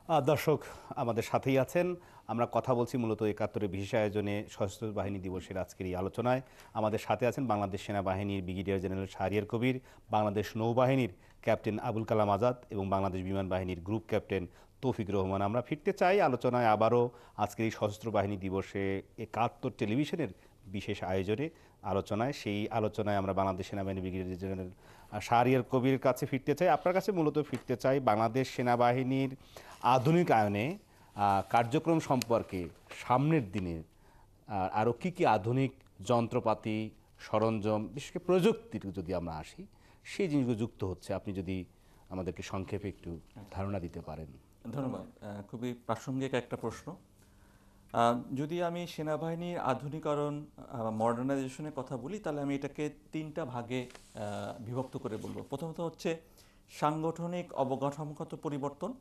দর্শক আমাদের সাথেই আছেন। আমরা কথা বলছি মূলত ৭১-এর বিশেষ আয়োজনে সশস্ত্র বাহিনী দিবসের আজকের এই আলোচনায়। আমাদের সাথে আছেন বাংলাদেশ সেনাবাহিনীর ব্রিগেডিয়ার জেনারেল শাহরিয়ার কবির, বাংলাদেশ নৌবাহিনীর ক্যাপ্টেন আবুল কালাম আজাদ এবং বাংলাদেশ বিমান বাহিনীর গ্রুপ ক্যাপ্টেন তৌফিক রহমান। আমরা ফিরতে চাই আলোচনায় আবারও আজকের এই সশস্ত্র বাহিনী দিবসে ৭১ টেলিভিশনের বিশেষ আয়োজনে আলোচনায়। সেই আলোচনায় আমরা বাংলাদেশ সেনাবাহিনী ব্রিগেডিয়ার জেনারেল শাহরিয়ার কবির কাছে ফিরতে চাই, আপনার কাছে মূলত ফিরতে চাই বাংলাদেশ সেনাবাহিনীর আধুনিকায়নে কার্যক্রম সম্পর্কে সামনের দিনে আরও কী কী আধুনিক যন্ত্রপাতি, সরঞ্জাম, বিশেষ করে প্রযুক্তির যদি আমরা আসি, সেই জিনিসগুলো যুক্ত হচ্ছে, আপনি যদি আমাদেরকে সংক্ষেপে একটু ধারণা দিতে পারেন। ধন্যবাদ। খুবই প্রাসঙ্গিক একটা প্রশ্ন। যদি আমি সেনাবাহিনীর আধুনিকরণ মডার্নাইজেশনের কথা বলি, তাহলে আমি এটাকে তিনটা ভাগে বিভক্ত করে বলবো। প্রথমত হচ্ছে সাংগঠনিক অবকাঠামোগত পরিবর্তন,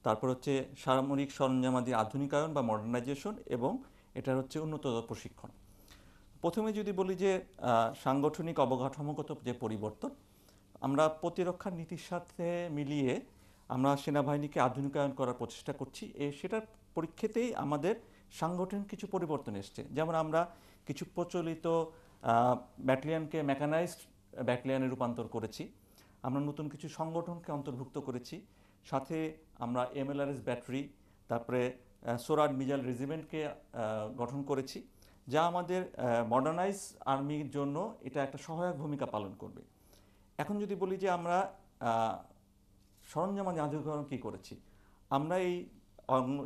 তারপর হচ্ছে সামরিক সরঞ্জামাদি আধুনিকায়ন বা মডার্নাইজেশন, এবং এটার হচ্ছে উন্নততর প্রশিক্ষণ। প্রথমে যদি বলি যে সাংগঠনিক অবকাঠামোগত যে পরিবর্তন, আমরা প্রতিরক্ষা নীতির সাথে মিলিয়ে আমরা সেনাবাহিনীকে আধুনিকায়ন করার প্রচেষ্টা করছি। সেটার পরিপ্রেক্ষিতেই আমাদের সাংগঠনিক কিছু পরিবর্তন এসছে। যেমন আমরা কিছু প্রচলিত ব্যাটালিয়নকে মেকানাইজড ব্যাটালিয়নে রূপান্তর করেছি, আমরা নতুন কিছু সংগঠনকে অন্তর্ভুক্ত করেছি, সাথে আমরা MLRS ব্যাটারি, তারপরে সোরাড মিজাইল রেজিমেন্টকে গঠন করেছি, যা আমাদের মডার্নাইজ আর্মির জন্য এটা একটা সহায়ক ভূমিকা পালন করবে। এখন যদি বলি যে আমরা সরঞ্জাম আধুনিকরণ কী করেছি, আমরা এই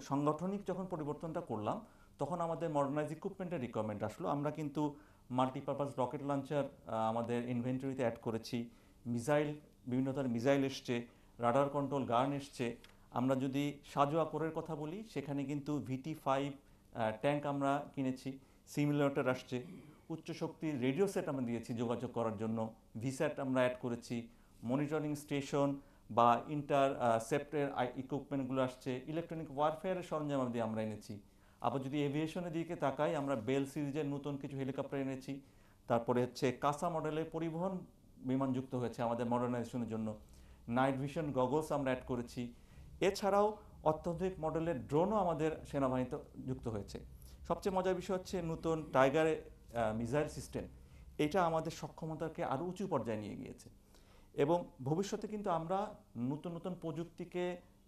সাংগঠনিক যখন পরিবর্তনটা করলাম, তখন আমাদের মডার্নাইজ ইকুইপমেন্টের রিকোয়ারমেন্ট আসলো। আমরা কিন্তু মাল্টিপারপাস রকেট লঞ্চার আমাদের ইনভেন্টরিতে অ্যাড করেছি, মিসাইল, বিভিন্ন ধরনের মিসাইল এসছে, রাডার কন্ট্রোল গান এসছে। আমরা যদি সাজোয়া কোরের কথা বলি, সেখানে কিন্তু VT-5 ট্যাঙ্ক আমরা কিনেছি, সিমুলেটর আসছে, উচ্চ শক্তির রেডিও সেট আমরা দিয়েছি যোগাযোগ করার জন্য, ভিস্যাট আমরা অ্যাড করেছি, মনিটরিং স্টেশন বা সেপ্টের ইকুইপমেন্টগুলো আসছে, ইলেকট্রনিক ওয়ারফেয়ারের সরঞ্জাম দিয়ে আমরা এনেছি। আবার যদি এভিয়েশনের দিকে তাকাই, আমরা বেল সিরিজের নতুন কিছু হেলিকপ্টার এনেছি। তারপরে হচ্ছে কাসা মডেলের পরিবহন বিমান যুক্ত হয়েছে আমাদের মডার্নাইজেশনের জন্য, নাইট ভিশন গগলস আমরা অ্যাড করেছি। এছাড়াও অত্যাধুনিক মডেলের ড্রোনও আমাদের সেনাবাহিনীতে যুক্ত হয়েছে। সবচেয়ে মজার বিষয় হচ্ছে নতুন টাইগার মিসাইল সিস্টেম, এটা আমাদের সক্ষমতাকে আরও উঁচু পর্যায়ে নিয়ে গিয়েছে। এবং ভবিষ্যতে কিন্তু আমরা নতুন নতুন প্রযুক্তিকে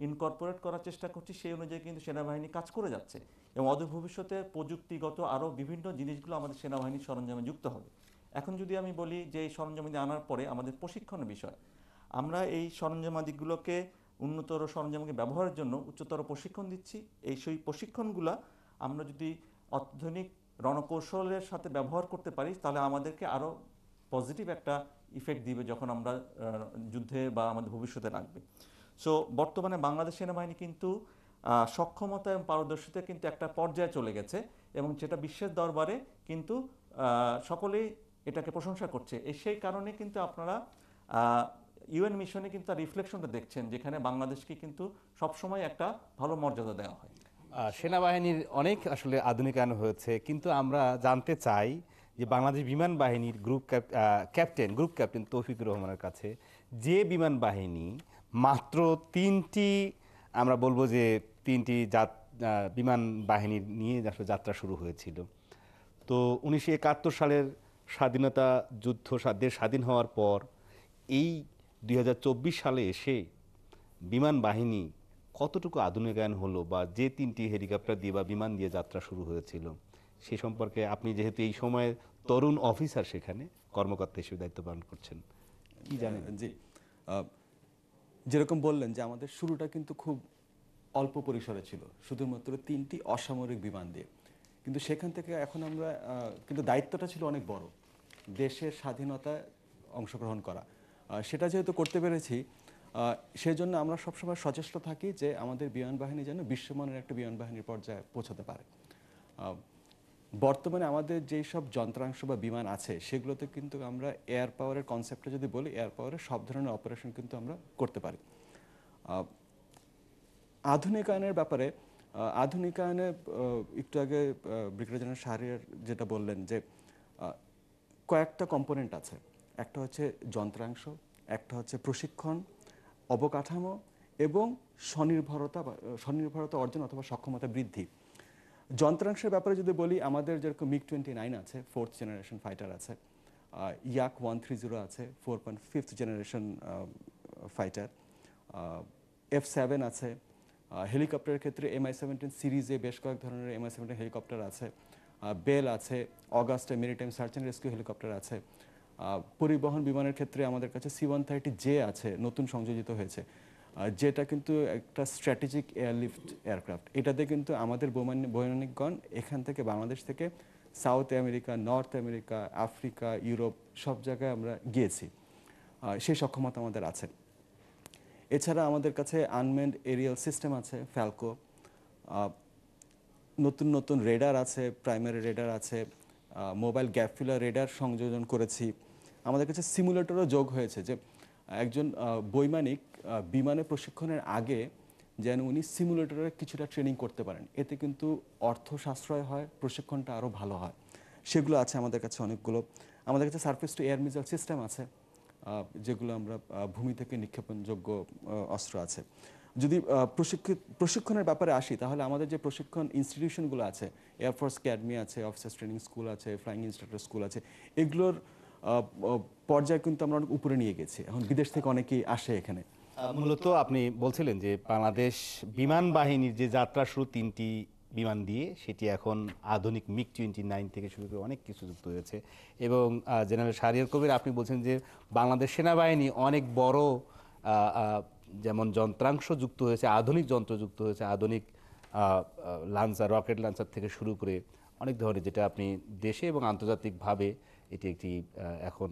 ইনকর্পোরেট করার চেষ্টা করছি, সেই অনুযায়ী কিন্তু সেনাবাহিনী কাজ করে যাচ্ছে, এবং অদূর ভবিষ্যতে প্রযুক্তিগত আরও বিভিন্ন জিনিসগুলো আমাদের সেনাবাহিনীর সরঞ্জামে যুক্ত হবে। এখন যদি আমি বলি যে এই সরঞ্জামাদি আনার পরে আমাদের প্রশিক্ষণের বিষয়, আমরা এই সরঞ্জামাদিগুলোকে উন্নতর সরঞ্জামকে ব্যবহারের জন্য উচ্চতর প্রশিক্ষণ দিচ্ছি। সেই প্রশিক্ষণগুলো আমরা যদি আধুনিক রণকৌশলের সাথে ব্যবহার করতে পারি, তাহলে আমাদেরকে আরও পজিটিভ একটা ইফেক্ট দিবে যখন আমরা যুদ্ধে বা আমাদের ভবিষ্যতে লাগবে। সো বর্তমানে বাংলাদেশ সেনাবাহিনী কিন্তু সক্ষমতা এবং পারদর্শিতা কিন্তু একটা পর্যায়ে চলে গেছে, এবং যেটা বিশ্বের দরবারে কিন্তু সকলেই এটাকে প্রশংসা করছে। সেই কারণে কিন্তু আপনারা UN মিশনে কিন্তু তার রিফ্লেকশনটা দেখছেন, যেখানে বাংলাদেশকে কিন্তু সবসময় একটা ভালো মর্যাদা দেওয়া হয়। সেনাবাহিনীর অনেক আসলে আধুনিকায়ন হয়েছে, কিন্তু আমরা জানতে চাই যে বাংলাদেশ বিমান বাহিনীর গ্রুপ ক্যাপ্টেন তৌফিকুর রহমানের কাছে, যে বিমান বাহিনী মাত্র তিনটি, আমরা বলবো যে তিনটি বিমান বাহিনীর নিয়ে আসলে যাত্রা শুরু হয়েছিল। তো 1971 সালের স্বাধীনতা যুদ্ধ, দেশ স্বাধীন হওয়ার পর এই 2024 সালে এসে বিমান বাহিনী কতটুকু আধুনিকায়ন হলো, বা যে তিনটি হেলিকপ্টার দিয়ে বা বিমান দিয়ে যাত্রা শুরু হয়েছিল, সে সম্পর্কে আপনি যেহেতু এই সময়ে তরুণ অফিসার, সেখানে কর্মকর্তা হিসেবে দায়িত্ব পালন করছেন, কি জানেন? জি, যেরকম বললেন যে আমাদের শুরুটা কিন্তু খুব অল্প পরিসরে ছিল, শুধুমাত্র তিনটি অসামরিক বিমান দিয়ে। কিন্তু সেখান থেকে এখন আমরা কিন্তু দায়িত্বটা ছিল অনেক বড়, দেশের স্বাধীনতায় অংশগ্রহণ করা। সেটা যেহেতু করতে পেরেছি, সেই জন্য আমরা সবসময় সচেষ্ট থাকি যে আমাদের বিমান বাহিনী যেন বিশ্বমানের একটা বিমান বাহিনীর পর্যায়ে পৌঁছাতে পারে। বর্তমানে আমাদের যেই সব যন্ত্রাংশ বা বিমান আছে, সেগুলোতে কিন্তু আমরা এয়ার পাওয়ারের কনসেপ্টটা যদি বলি, এয়ার পাওয়ারের সব ধরনের অপারেশন কিন্তু আমরা করতে পারি। আধুনিকায়নের ব্যাপারে, আধুনিকায়নে একটু আগে ব্রিগেডিয়ার জেনারেল শাহরিয়ার যেটা বললেন যে কয়েকটা কম্পোনেন্ট আছে, একটা হচ্ছে যন্ত্রাংশ, একটা হচ্ছে প্রশিক্ষণ, অবকাঠামো, এবং স্বনির্ভরতা অর্জন অথবা সক্ষমতা বৃদ্ধি। যন্ত্রাংশের ব্যাপারে যদি বলি, আমাদের যেরকম MiG-29 আছে, 4th জেনারেশন ফাইটার আছে, ইয়াক 130 আছে, 4.5th জেনারেশন ফাইটার, F7 আছে, হেলিকপ্টারের ক্ষেত্রে MI-17 সিরিজে বেশ কয়েক ধরনের MI-17 হেলিকপ্টার আছে, বেল আছে, Augusta maritime search and rescue helicopter আছে, পরিবহন বিমানের ক্ষেত্রে আমাদের কাছে C-130J আছে, নতুন সংযোজিত হয়েছে, যেটা কিন্তু একটা স্ট্র্যাটেজিক এয়ারলিফট এয়ারক্রাফট। এটাতে কিন্তু আমাদের বৈমানিকগণ এখান থেকে, বাংলাদেশ থেকে south America, north America, Africa, Europe সব জায়গায় আমরা গিয়েছি, সেই সক্ষমতা আমাদের আছে। এছাড়া আমাদের কাছে আনম্যান্ড এরিয়াল সিস্টেম আছে, ফ্যালকো, নতুন নতুন রেডার আছে, প্রাইমারি রেডার আছে, মোবাইল গ্যাপ ফিলার রেডার সংযোজন করেছি। আমাদের কাছে সিমুলেটরও যোগ হয়েছে, যে একজন বৈমানিক বিমানে প্রশিক্ষণের আগে যেন উনি সিমুলেটরে কিছুটা ট্রেনিং করতে পারেন, এতে কিন্তু অর্থ সাশ্রয় হয়, প্রশিক্ষণটা আরও ভালো হয়। সেগুলো আছে আমাদের কাছে অনেকগুলো। আমাদের কাছে surface two air missile system আছে, যেগুলো আমরা ভূমি থেকে নিক্ষেপণযোগ্য অস্ত্র আছে। যদি প্রশিক্ষণের ব্যাপারে আসি, তাহলে আমাদের যে প্রশিক্ষণ ইনস্টিটিউশনগুলো আছে, এয়ারফোর্স একাডেমি আছে, অফিসার্স ট্রেনিং স্কুল আছে, ফ্লাইং ইনস্ট্রাক্টর স্কুল আছে, এগুলোর পর্যায়ে কিন্তু আমরা অনেক উপরে নিয়ে গেছি। এখন বিদেশ থেকে অনেকেই আসে এখানে। মূলত আপনি বলছিলেন যে বাংলাদেশ বিমান বাহিনীর যে যাত্রা শুরু 3টি বিমান দিয়ে, সেটি এখন আধুনিক MiG-29 থেকে শুরু করে অনেক কিছু যুক্ত হয়েছে। এবং জেনারেল শাহরিয়ার কবির, আপনি বলছেন যে বাংলাদেশ সেনাবাহিনী অনেক বড় যেমন যন্ত্রাংশ যুক্ত হয়েছে, আধুনিক যন্ত্র যুক্ত হয়েছে, আধুনিক লাঞ্চার, রকেট লাঞ্চার থেকে শুরু করে অনেক ধরনের, যেটা আপনি দেশে এবং আন্তর্জাতিকভাবে এটি একটি এখন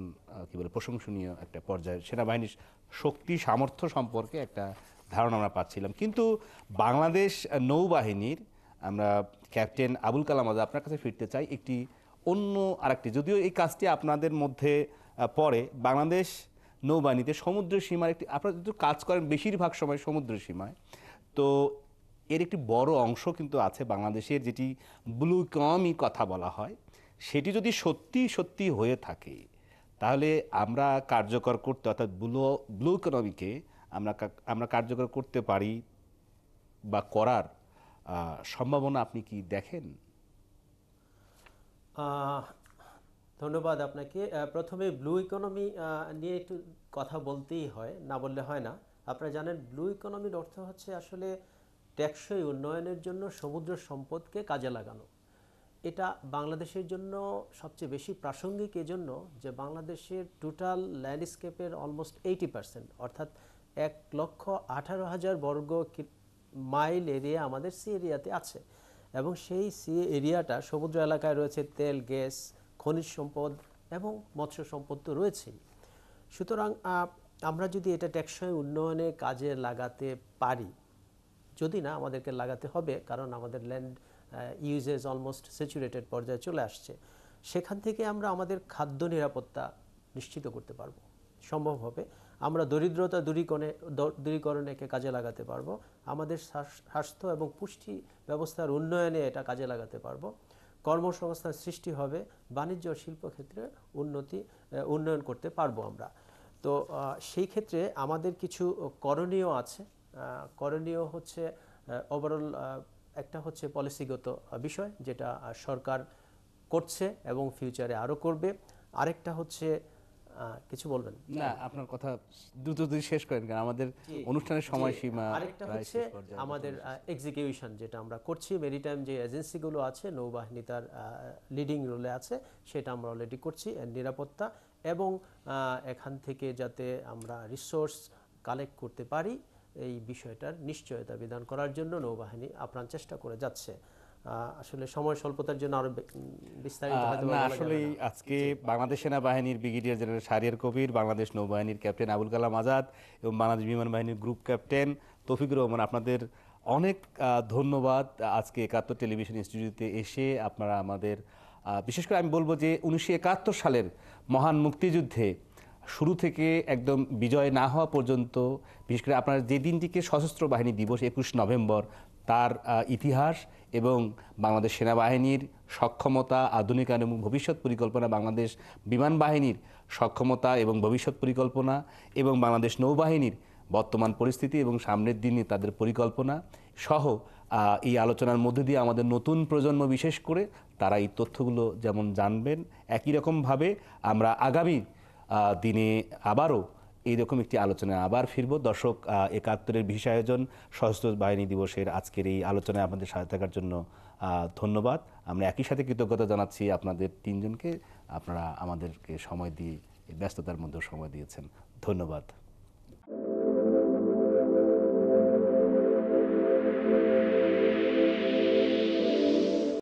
কি বলে প্রশংসনীয় একটা পর্যায়ে সেনাবাহিনীর শক্তি সামর্থ্য সম্পর্কে একটা ধারণা আমরা পাচ্ছিলাম। কিন্তু বাংলাদেশ নৌবাহিনীর, আমরা ক্যাপ্টেন আবুল কালাম আজাদ, আপনার কাছে ফিরতে চাই একটি অন্য আরেকটি, যদিও এই কাজটি আপনাদের মধ্যে পড়ে, বাংলাদেশ নৌবাহিনীতে সমুদ্রের সীমার একটি, আপনারা যেহেতু কাজ করেন বেশিরভাগ সময় সমুদ্রের সীমায়, তো এর একটি বড় অংশ কিন্তু আছে বাংলাদেশের, যেটি ব্লু ইকোনমি কথা বলা হয়। সেটি যদি সত্যি সত্যি হয়ে থাকে, তাহলে আমরা কার্যকর করতে, অর্থাৎ ব্লু ইকোনমিকে আমরা কার্যকর করতে পারি বা করার সম্ভাবনা আপনি কি দেখেন? ধন্যবাদ আপনাকে। প্রথমে ব্লু ইকোনমি নিয়ে একটু কথা বলতেই হয়, না বললে হয় না। আপনারা জানেন ব্লু ইকোনমির অর্থ হচ্ছে আসলে টেকসই উন্নয়নের জন্য সমুদ্র সম্পদকে কাজে লাগানো। এটা বাংলাদেশের জন্য সবচেয়ে বেশি প্রাসঙ্গিক এজন্য যে বাংলাদেশের টোটাল ল্যান্ডস্কেপের অলমোস্ট 80%, অর্থাৎ 1,18,000 বর্গ মাইল এরিয়া আমাদের সি এরিয়াতে আছে, এবং সেই সি এরিয়াটা সমুদ্র এলাকায় রয়েছে তেল, গ্যাস, খনিজ সম্পদ এবং মৎস্য সম্পদ তো রয়েছেই। সুতরাং আমরা যদি এটা টেকসই উন্নয়নে কাজে লাগাতে পারি, যদি না আমাদেরকে লাগাতে হবে, কারণ আমাদের ল্যান্ড ইউজেজ অলমোস্ট স্যাচুরেটেড পর্যায়ে চলে আসছে, সেখান থেকে আমরা আমাদের খাদ্য নিরাপত্তা নিশ্চিত করতে পারবো, সম্ভব হবে। আমরা দরিদ্রতা দূরীকরণেকে কাজে লাগাতে পারবো, আমাদের স্বাস্থ্য এবং পুষ্টি ব্যবস্থার উন্নয়নে এটা কাজে লাগাতে পারবো, কর্মসংস্থান সৃষ্টি হবে, বাণিজ্য ও শিল্পক্ষেত্রে উন্নয়ন করতে পারবো আমরা। তো সেই ক্ষেত্রে আমাদের কিছু করণীয় আছে। করণীয় হচ্ছে ওভারঅল একটা হচ্ছে পলিসিগত বিষয়, যেটা সরকার করছে এবং ফিউচারে আরও করবে। আরেকটা হচ্ছে কিছু বলবেন? না, আপনার কথা দ্রুত শেষ করেন, কারণ আমাদের অনুষ্ঠানের সময়সীমা। আরেকটা হচ্ছে আমাদের এক্সিকিউশন, যেটা আমরা করছি, মেরিটাইম যে এজেন্সিগুলো আছে, নৌবাহিনী তার লিডিং রোলে আছে, সেটা আমরা অলরেডি করছি। নিরাপত্তা এবং এখান থেকে যাতে আমরা রিসোর্স কালেক্ট করতে পারি, এই বিষয়টার নিশ্চয়তা বিধান করার জন্য নৌবাহিনী আপ্রাণ চেষ্টা করে যাচ্ছে। আসলে সময় স্বল্পতার জন্য আরো বিস্তারিত আসলে আজকে বাংলাদেশ সেনাবাহিনীর ব্রিগেডিয়ার জেনারেল শাহরিয়ার কবির, বাংলাদেশ নৌবাহিনীর ক্যাপ্টেন আবুল কালাম আজাদ এবং বাংলাদেশ বিমান বাহিনীর গ্রুপ ক্যাপ্টেন তৌফিকুর রহমান, আপনাদের অনেক ধন্যবাদ আজকে ৭১ টেলিভিশন স্টুডিওতে এসে। আপনারা আমাদের, বিশেষ করে আমি বলবো যে 1971 সালের মহান মুক্তিযুদ্ধে শুরু থেকে একদম বিজয় না হওয়া পর্যন্ত, বিশেষ করে আপনারা যে দিনটিকে সশস্ত্র বাহিনী দিবস 21 নভেম্বর, তার ইতিহাস এবং বাংলাদেশ সেনাবাহিনীর সক্ষমতা, আধুনিকায়ন এবং ভবিষ্যৎ পরিকল্পনা, বাংলাদেশ বিমান বাহিনীর সক্ষমতা এবং ভবিষ্যৎ পরিকল্পনা, এবং বাংলাদেশ নৌবাহিনীর বর্তমান পরিস্থিতি এবং সামনের দিনে তাদের পরিকল্পনা সহ এই আলোচনার মধ্যে দিয়ে আমাদের নতুন প্রজন্ম বিশেষ করে তারা এই তথ্যগুলো যেমন জানবেন, একই রকমভাবে আমরা আগামী দিনে আবারও এইরকম একটি আলোচনায় আবার ফিরব। দর্শক, ৭১-এর বিশেষ আয়োজন সশস্ত্র বাহিনী দিবসের আজকের এই আলোচনায় আপনাদের সাথে থাকার জন্য ধন্যবাদ। আমরা একই সাথে কৃতজ্ঞতা জানাচ্ছি আপনাদের তিনজনকে, আপনারা আমাদেরকে সময় দিয়ে ব্যস্ততার মধ্যেও সময় দিয়েছেন। ধন্যবাদ।